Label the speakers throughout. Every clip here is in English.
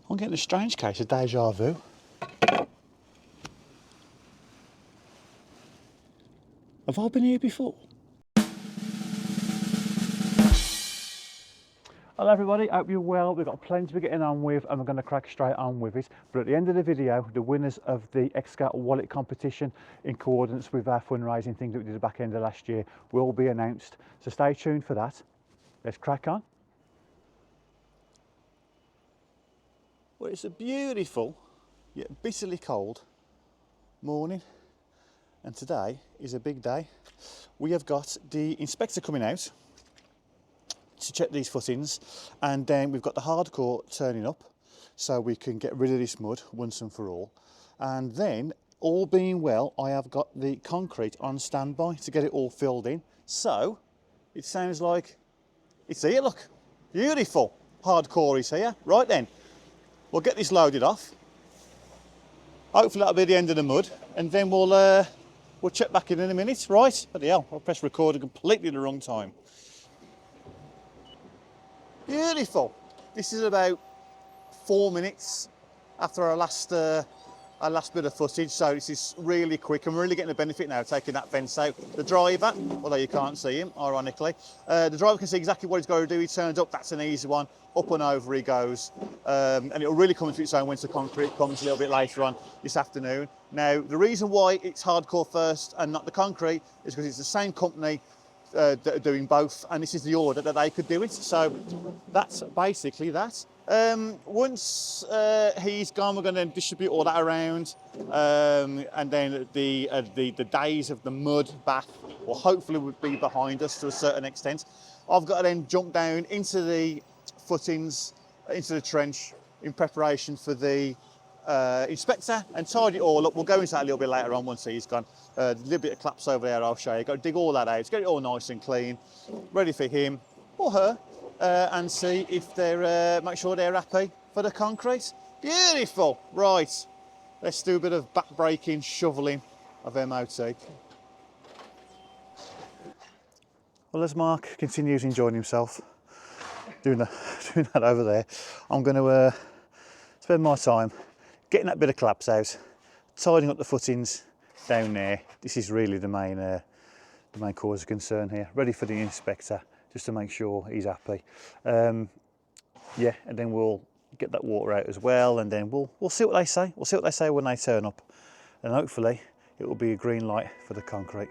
Speaker 1: I'm getting a strange case of deja vu. Have I been here before? Hello everybody, hope you're well. We've got plenty to be getting on with and we're going to crack straight on with it. But at the end of the video, the winners of the Excavator wallet competition in coordinates with our fundraising thing that we did at the back end of last year will be announced. So stay tuned for that. Let's crack on. Well, it's a beautiful yet bitterly cold morning, and today is a big day. We have got the inspector coming out to check these footings, and then we've got the hardcore turning up so we can get rid of this mud once and for all. And then, all being well, I have got the concrete on standby to get it all filled in. So it sounds like it's here. Look, beautiful. Hardcore is here. Right then, we'll get this loaded off. Hopefully that'll be the end of the mud, and then we'll check back in a minute. Right? Bloody hell, I pressed record at completely the wrong time. Beautiful. This is about 4 minutes after our last bit of footage, so this is really quick. I'm really getting the benefit now, taking that fence out. The driver, although you can't see him, ironically, the driver can see exactly what he's got to do. He turns up, that's an easy one. Up and over he goes, and it'll really come into its own once the concrete comes a little bit later on this afternoon. Now, the reason why it's hardcore first and not the concrete is because it's the same company that are doing both, and this is the order that they could do it. So that's basically that. Once he's gone, we're going to distribute all that around, and then the days of the mud bath will hopefully would be behind us to a certain extent. I've got to then jump down into the footings, into the trench in preparation for the inspector and tidy it all up. We'll go into that a little bit later on once he's gone. A little bit of claps over there I'll show you. Got to dig all that out, get it all nice and clean, ready for him or her, and see if they're, make sure they're happy for the concrete. Beautiful. Right, let's do a bit of back breaking, shoveling of MOT. Well, as Mark continues enjoying himself doing that over there, I'm going to spend my time getting that bit of collapse out, tidying up the footings down there. This is really the main cause of concern here. Ready for the inspector, just to make sure he's happy. Yeah, and then we'll get that water out as well, and then we'll see what they say. We'll see what they say when they turn up, and hopefully it will be a green light for the concrete.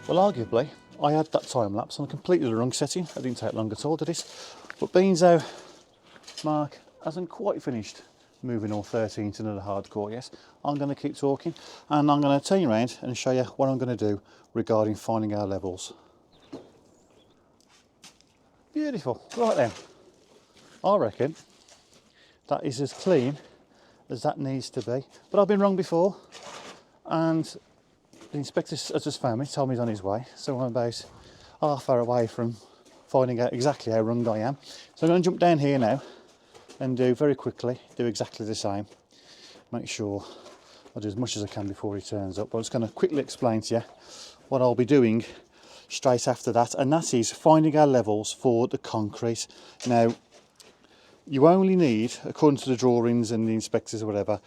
Speaker 1: Well, arguably, I had that time lapse on completely the wrong setting. I didn't take long at all to this. But being so Mark hasn't quite finished moving all 13 to another hardcore yet, I'm going to keep talking, and I'm going to turn you around and show you what I'm going to do regarding finding our levels. Beautiful. Right then, I reckon that is as clean as that needs to be. But I've been wrong before, and the inspector has just found me, told me he's on his way, so I'm about half hour away from finding out exactly how wrong I am. So I'm going to jump down here now and do exactly the same. Make sure I do as much as I can before he turns up. But I'm just going to quickly explain to you what I'll be doing straight after that, and that is finding our levels for the concrete. Now, you only need, according to the drawings and the inspectors or whatever,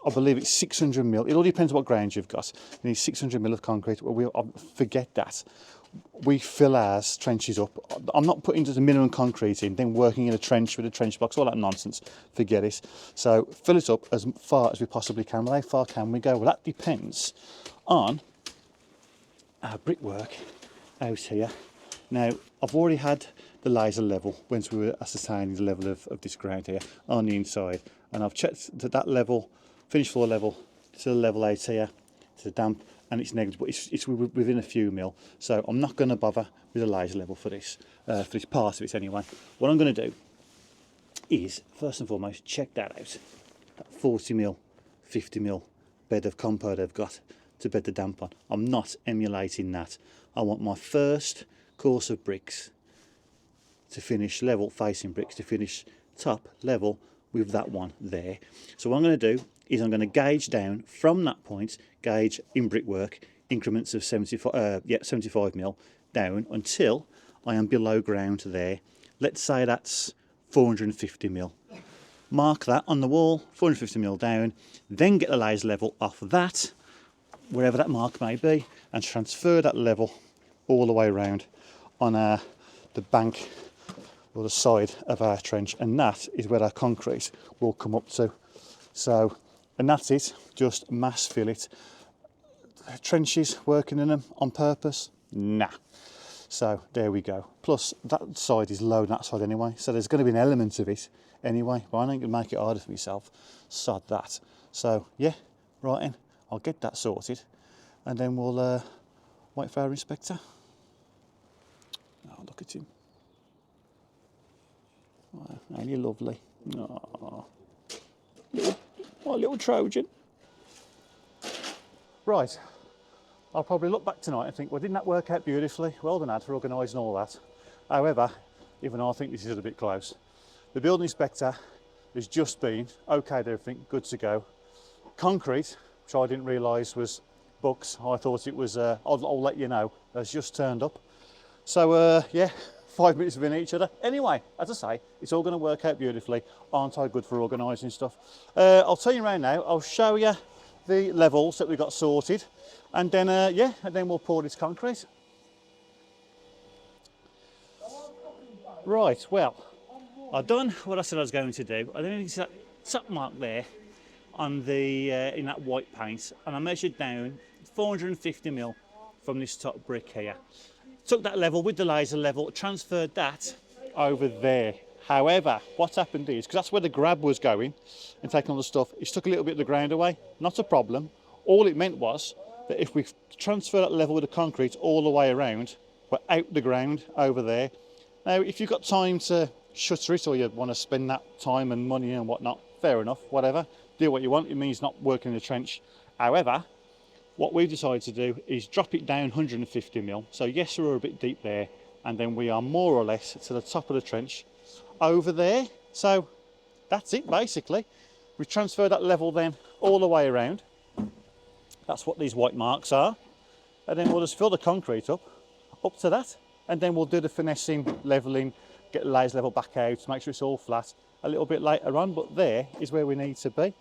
Speaker 1: I believe it's 600 mil. It all depends what ground you've got. You need 600 mil of concrete. Well, we'll forget that. We fill ours trenches up. I'm not putting just the minimum concrete in, then working in a trench with a trench box, all that nonsense. Forget it. So fill it up as far as we possibly can. Well, how far can we go? Well, that depends on our brickwork out here. Now, I've already had the laser level once we were ascertaining the level of this ground here on the inside, and I've checked that level, finished floor level, to the level out here, to the damp, and it's negligible. It's within a few mil, so I'm not going to bother with a laser level for this part of it anyway. What I'm going to do is, first and foremost, check that out. That 40 mil, 50 mil bed of compound I've got to bed the damp on. I'm not emulating that. I want my first course of bricks to finish, level facing bricks to finish top level with that one there. So what I'm going to do is I'm going to gauge down from that point, gauge in brickwork increments of 75 mil down until I am below ground there. Let's say that's 450 mil. Mark that on the wall, 450 mil down, then get the laser level off that, wherever that mark may be, and transfer that level all the way around on the bank or the side of our trench, and that is where our concrete will come up to. So, and that's it, just mass fill it. Trenches, working in them on purpose? Nah. So there we go. Plus that side is low on that side anyway, so there's going to be an element of it anyway, but I ain't going to make it harder for myself. Sod that. So yeah, right then, I'll get that sorted, and then we'll wait for our inspector. Oh, look at him. Oh, ain't he lovely? Oh, little Trojan. Right, I'll probably look back tonight and think, well, didn't that work out beautifully? Well done, Ad, for organising all that. However, even I think this is a bit close. The building inspector has just been, okayed everything, good to go. Concrete, which I didn't realise was books, I thought it was, I'll let you know, has just turned up. So, yeah, 5 minutes within each other. Anyway, as I say, it's all going to work out beautifully. Aren't I good for organising stuff? I'll turn you around now. I'll show you the levels that we got sorted, and then yeah, and then we'll pour this concrete. Right, well, I've done what I said I was going to do. I think it's that top mark there on the in that white paint, and I measured down 450 mil from this top brick here. Took that level with the laser level, transferred that over there. However, what's happened is, because that's where the grab was going and taking all the stuff, it's took a little bit of the ground away. Not a problem. All it meant was that if we transfer that level with the concrete all the way around, we're out the ground over there. Now, if you've got time to shutter it, or you want to spend that time and money and whatnot, fair enough, whatever. Do what you want. It means not working in the trench. However, what we've decided to do is drop it down 150 mil. So yes, we're a bit deep there, and then we are more or less to the top of the trench over there. So that's it basically. We transfer that level then all the way around. That's what these white marks are. And then we'll just fill the concrete up to that, and then we'll do the finessing, leveling, get the laser level back out, make sure it's all flat a little bit later on, but there is where we need to be.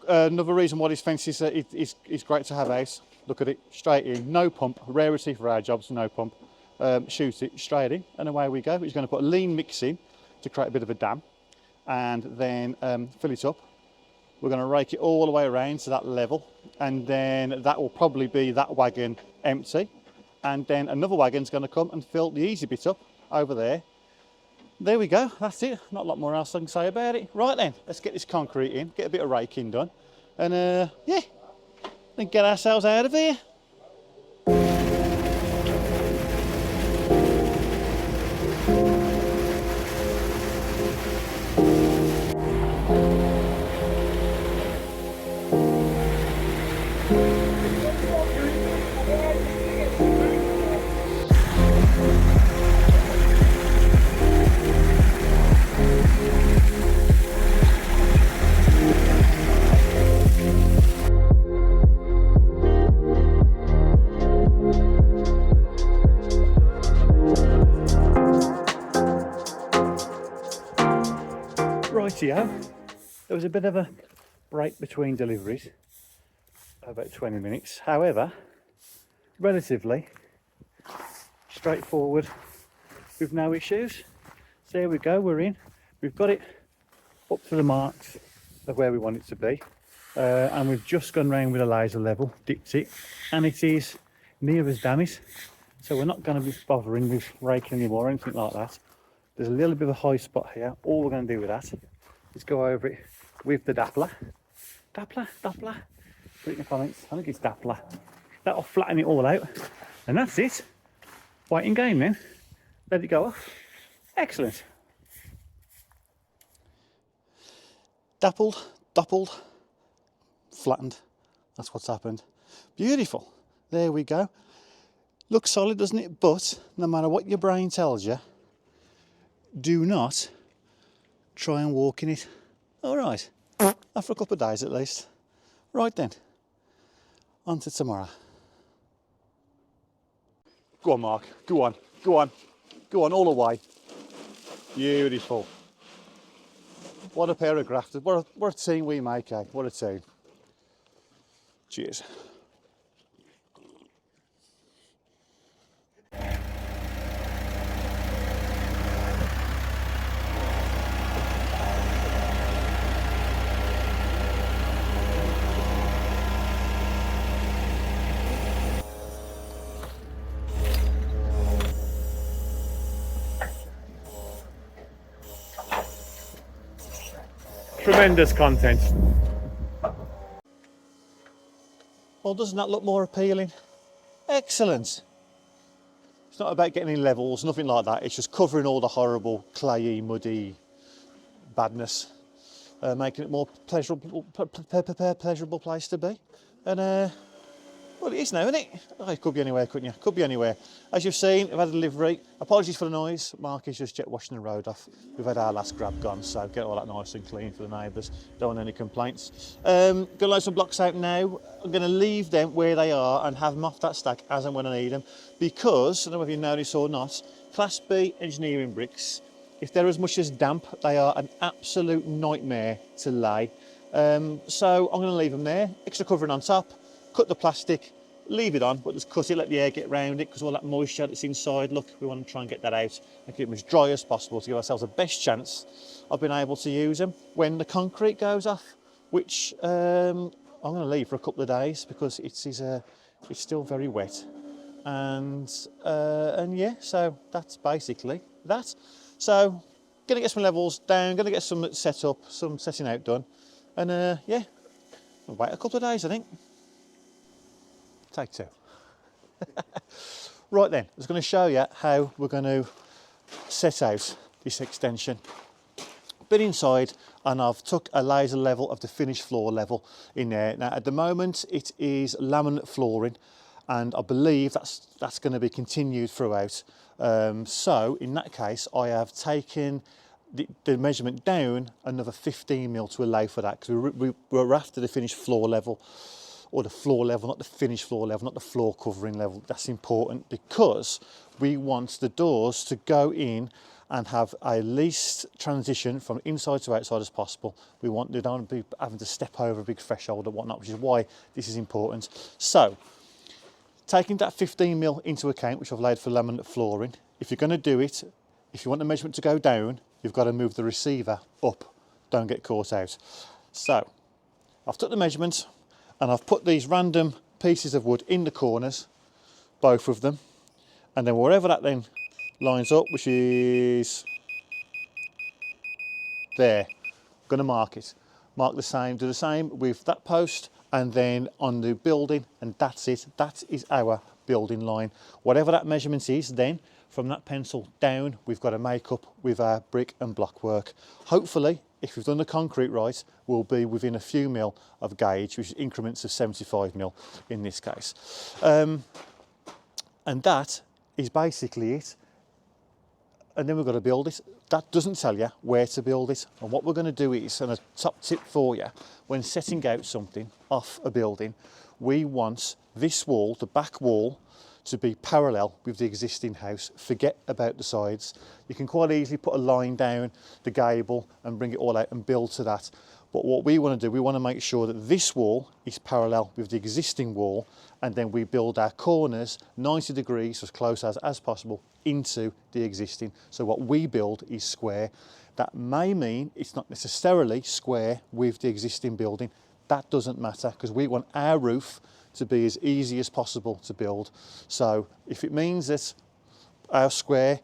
Speaker 1: Another reason why this fence is great to have out. Look at it, straight in, no pump, rarity for our jobs, no pump. Shoot it straight in, and away we go. He's going to put a lean mix in to create a bit of a dam, and then fill it up. We're going to rake it all the way around to that level, and then that will probably be that wagon empty, and then another wagon's going to come and fill the easy bit up over there. There we go, that's it. Not a lot more else I can say about it. Right then, let's get this concrete in, get a bit of raking done, and yeah, then get ourselves out of here. Rightio, there was a bit of a break between deliveries, about 20 minutes. However, relatively straightforward with no issues. So there we go, we're in. We've got it up to the marks of where we want it to be. And we've just gone round with a laser level, dipped it, and it is near as damaged. So we're not going to be bothering with raking anymore or anything like that. There's a little bit of a high spot here. All we're going to do with that is go over it with the Dappler. Dappler? Put it in the comments. I think it's Dappler. That'll flatten it all out. And that's it. Waiting game then. Let it go off. Excellent. Dappled, flattened. That's what's happened. Beautiful. There we go. Looks solid, doesn't it? But no matter what your brain tells you, do not try and walk in it. All right, after a couple of days at least. Right then, on to tomorrow. Go on, Mark, go on, go on, go on, all the way. Beautiful. What a pair of grafters, what a team we make, eh? What a team. Cheers.
Speaker 2: Tremendous content.
Speaker 1: Well, doesn't that look more appealing? Excellent. It's not about getting any levels, nothing like that. It's just covering all the horrible, clayey, muddy badness, making it more pleasurable place to be. And well, it is now, isn't it? Oh, it could be anywhere, couldn't you? Could be anywhere. As you've seen, I've had a delivery. Apologies for the noise. Mark is just jet washing the road off. We've had our last grab gone, so get all that nice and clean for the neighbours. Don't want any complaints. Going to load some blocks out now. I'm going to leave them where they are and have them off that stack as and when I need them, because, I don't know if you know this or not, Class B engineering bricks, if they're as much as damp, they are an absolute nightmare to lay. So I'm going to leave them there, extra covering on top, cut the plastic, leave it on, but just cut it, let the air get around it, because all that moisture that's inside, look, we want to try and get that out and keep them as dry as possible to give ourselves the best chance of being able to use them when the concrete goes off, which I'm going to leave for a couple of days because it's still very wet. And yeah, so that's basically that. So gonna get some levels down, gonna get some set up, some setting out done, and yeah, I'll wait a couple of days, I think. Take two. Right then, I was going to show you how we're going to set out this extension. Been inside and I've took a laser level of the finished floor level in there. Now at the moment it is laminate flooring, and I believe that's going to be continued throughout. So in that case I have taken the measurement down another 15mm to allow for that, because we're after the finished floor level. Or the floor level, not the finished floor level, not the floor covering level. That's important because we want the doors to go in and have a least transition from inside to outside as possible. We don't want to be having to step over a big threshold or whatnot, which is why this is important. So, taking that 15mm into account, which I've laid for laminate flooring, if you're going to do it, if you want the measurement to go down, you've got to move the receiver up. Don't get caught out. So, I've took the measurement, and I've put these random pieces of wood in the corners, both of them, and then wherever that then lines up, which is there, I'm going to mark it. Mark the same, do the same with that post, and then on the building, and that's it. That is our building line. Whatever that measurement is, then from that pencil down, we've got to make up with our brick and block work. Hopefully, if we've done the concrete right, we'll be within a few mil of gauge, which is increments of 75mm in this case. And that is basically it. And then we've got to build it. That doesn't tell you where to build it. And what we're going to do is, and a top tip for you, when setting out something off a building, we want this wall, the back wall, to be parallel with the existing house. Forget about the sides. You can quite easily put a line down the gable and bring it all out and build to that. But what we want to do, we want to make sure that this wall is parallel with the existing wall, and then we build our corners 90 degrees, as close as possible, into the existing. So what we build is square. That may mean it's not necessarily square with the existing building. That doesn't matter, because we want our roof to be as easy as possible to build. So if it means that our square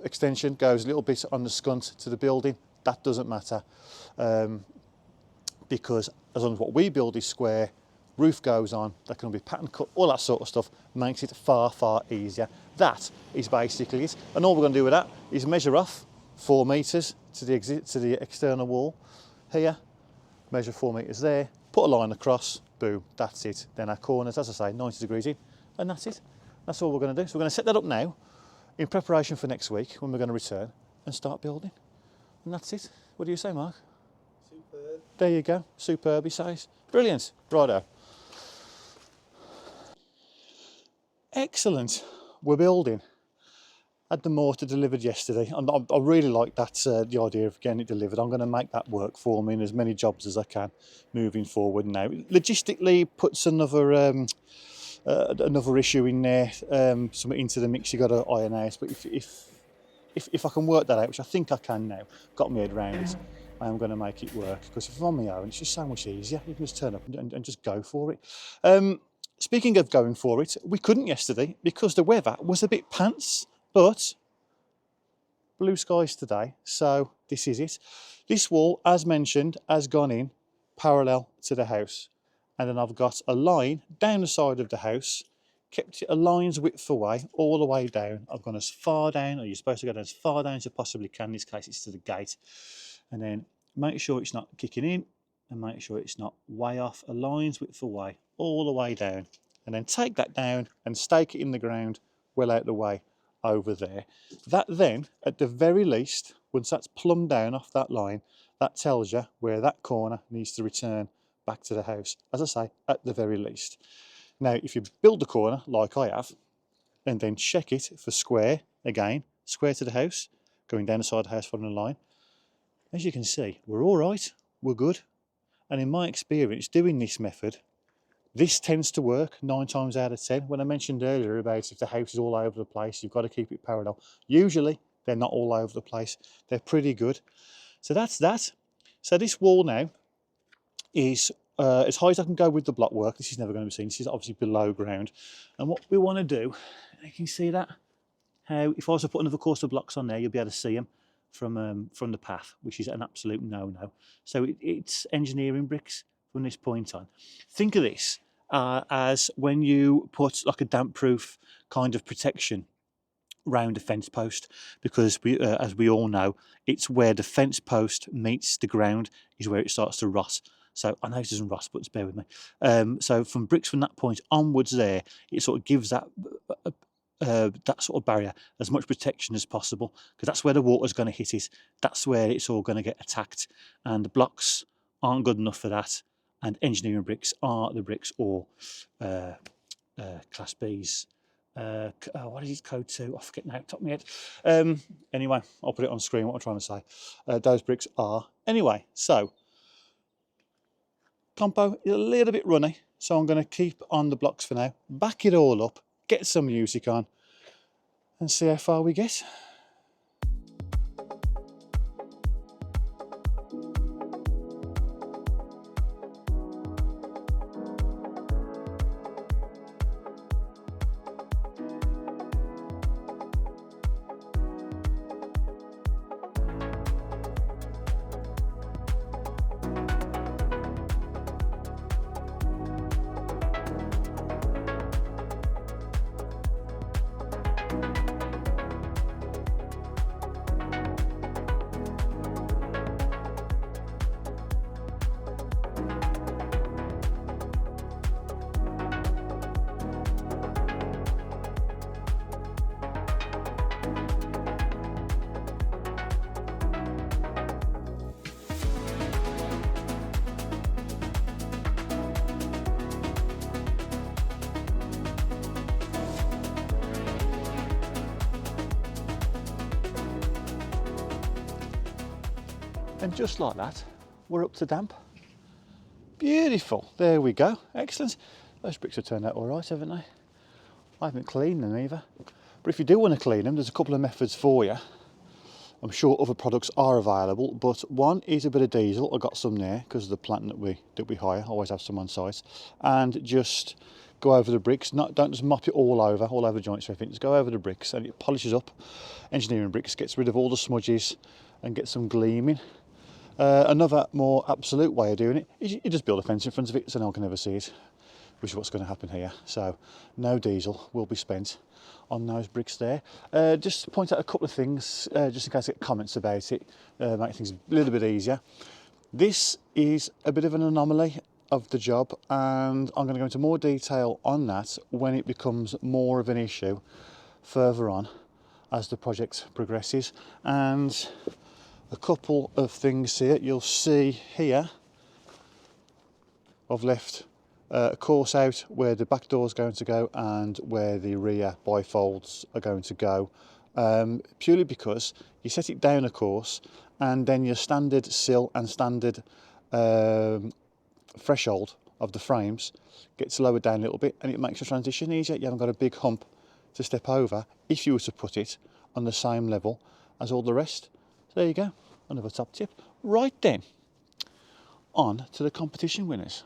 Speaker 1: extension goes a little bit on the scunt to the building, that doesn't matter, because as long as what we build is square, roof goes on, that can be pattern cut, all that sort of stuff makes it far, far easier. That is basically it. And all we're going to do with that is measure off 4 metres to the external wall here, measure 4 metres there, put a line across, boom, that's it. Then our corners, as I say, 90 degrees in, and that's it. That's all we're going to do. So we're going to set that up now in preparation for next week when we're going to return. and start building. And that's it. What do you say, Mark?
Speaker 2: Superb.
Speaker 1: There you go. Superb, he says. Brilliant. Righto. Excellent. We're building. Had the mortar delivered yesterday, and I really like that, the idea of getting it delivered. I'm going to make that work for me in as many jobs as I can moving forward now. Logistically, puts another issue in there, something into the mix you got to iron out. But if I can work that out, which I think I can now, got my head around it, I am going to make it work, because if I'm on my own, it's just so much easier. You can just turn up and just go for it. Speaking of going for it, we couldn't yesterday because the weather was a bit pants, but blue skies today, so this is it. This wall, as mentioned, has gone in parallel to the house, and then I've got a line down the side of the house, kept it a line's width away, all the way down. I've gone as far down, or you're supposed to go down as far down as you possibly can. In this case, it's to the gate, and then make sure it's not kicking in, and make sure it's not way off. A line's width away, all the way down, and then take that down and stake it in the ground, well out the way over there. That then, at the very least, once that's plumbed down off that line, that tells you where that corner needs to return back to the house. As I say, at the very least. Now, if you build the corner like I have, and then check it for square, again, square to the house, going down the side of the house following the line, as you can see, we're all right, we're good. And in my experience, doing this method, this tends to work 9 times out of 10. When I mentioned earlier about if the house is all over the place, you've got to keep it parallel. Usually, they're not all over the place. They're pretty good. So that's that. So this wall now is as high as I can go with the block work. This is never going to be seen. This is obviously below ground. And what we want to do, you can see that, how if I was to put another course of blocks on there, you'll be able to see them from the path, which is an absolute no-no. So it's engineering bricks from this point on. Think of this as when you put like a damp-proof kind of protection round a fence post, because as we all know, it's where the fence post meets the ground is where it starts to rot. So I know it doesn't rust, but bear with me. So from bricks from that point onwards there, it sort of gives that that sort of barrier as much protection as possible, because that's where the water's going to hit it. That's where it's all going to get attacked, and the blocks aren't good enough for that. And engineering bricks are the bricks, or Class B's. What is it, code 2? I forget now, top of my head. Anyway, I'll put it on screen what I'm trying to say. Those bricks are. Anyway, so compo is a little bit runny, so I'm going to keep on the blocks for now. Back it all up, get some music on, and see how far we get. And just like that, we're up to damp. Beautiful, there we go, excellent. Those bricks have turned out all right, haven't they? I haven't cleaned them either. But if you do want to clean them, there's a couple of methods for you. I'm sure other products are available, but one is a bit of diesel. I've got some there because of the plant that we hire. I always have some on site. And just go over the bricks. Don't just mop it all over the joints or anything. Just go over the bricks and it polishes up. Engineering bricks gets rid of all the smudges and gets some gleaming. Another more absolute way of doing it is you just build a fence in front of it so no one can ever see it, which is what's going to happen here. So no diesel will be spent on those bricks there. Just to point out a couple of things, just in case I get comments about it, make things a little bit easier. This is a bit of an anomaly of the job, and I'm going to go into more detail on that when it becomes more of an issue further on. as the project progresses. And a couple of things here, you'll see here I've left a course out where the back door is going to go and where the rear bifolds are going to go, purely because you set it down a course and then your standard sill and standard threshold of the frames gets lowered down a little bit, and it makes the transition easier. You haven't got a big hump to step over if you were to put it on the same level as all the rest. So there you go, another top tip. Right then, on to the competition winners.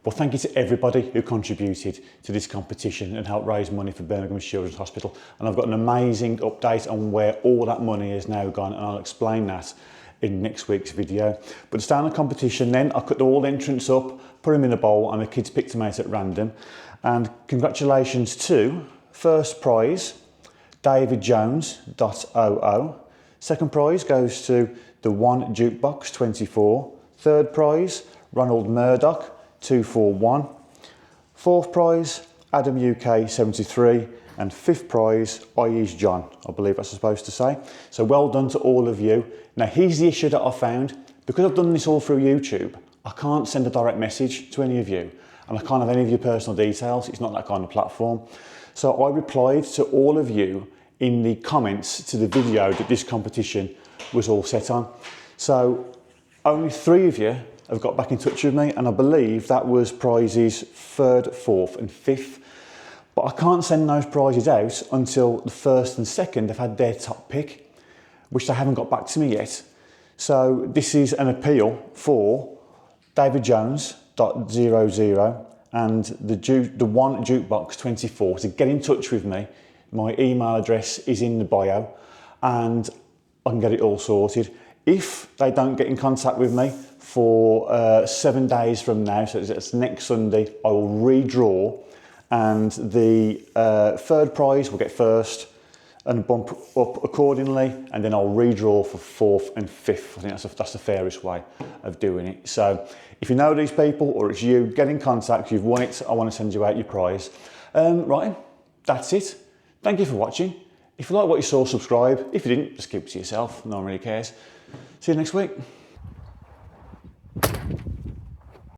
Speaker 1: Well, thank you to everybody who contributed to this competition and helped raise money for Birmingham Children's Hospital. And I've got an amazing update on where all that money has now gone, and I'll explain that in next week's video. But to start the competition then, I cut all the entrants up, put them in a bowl, and the kids picked them out at random. And congratulations to first prize, David Jones, .00. Second prize goes to the One Jukebox 24. Third prize, Ronald Murdoch 241. Fourth prize, Adam UK 73. And fifth prize, IE's John, I believe that's supposed to say. So well done to all of you. Now here's the issue that I found. Because I've done this all through YouTube, I can't send a direct message to any of you. And I can't have any of your personal details. It's not that kind of platform. So I replied to all of you in the comments to the video that this competition was all set on. So only 3 of you have got back in touch with me, and I believe that was prizes 3rd, 4th and 5th. But I can't send those prizes out until the 1st and 2nd have had their top pick, which they haven't got back to me yet. So this is an appeal for David Jones, .00 and the One Jukebox 24 to get in touch with me. My email address is in the bio and I can get it all sorted. If they don't get in contact with me for 7 days from now, so it's next Sunday, I will redraw, and the 3rd prize will get first and bump up accordingly, and then I'll redraw for 4th and 5th. I think that's the fairest way of doing it. So if you know these people or it's you, get in contact. You've won it, I want to send you out your prize. Right, that's it. Thank you for watching. If you like what you saw, subscribe. If you didn't, just keep it to yourself. No one really cares. See you next week.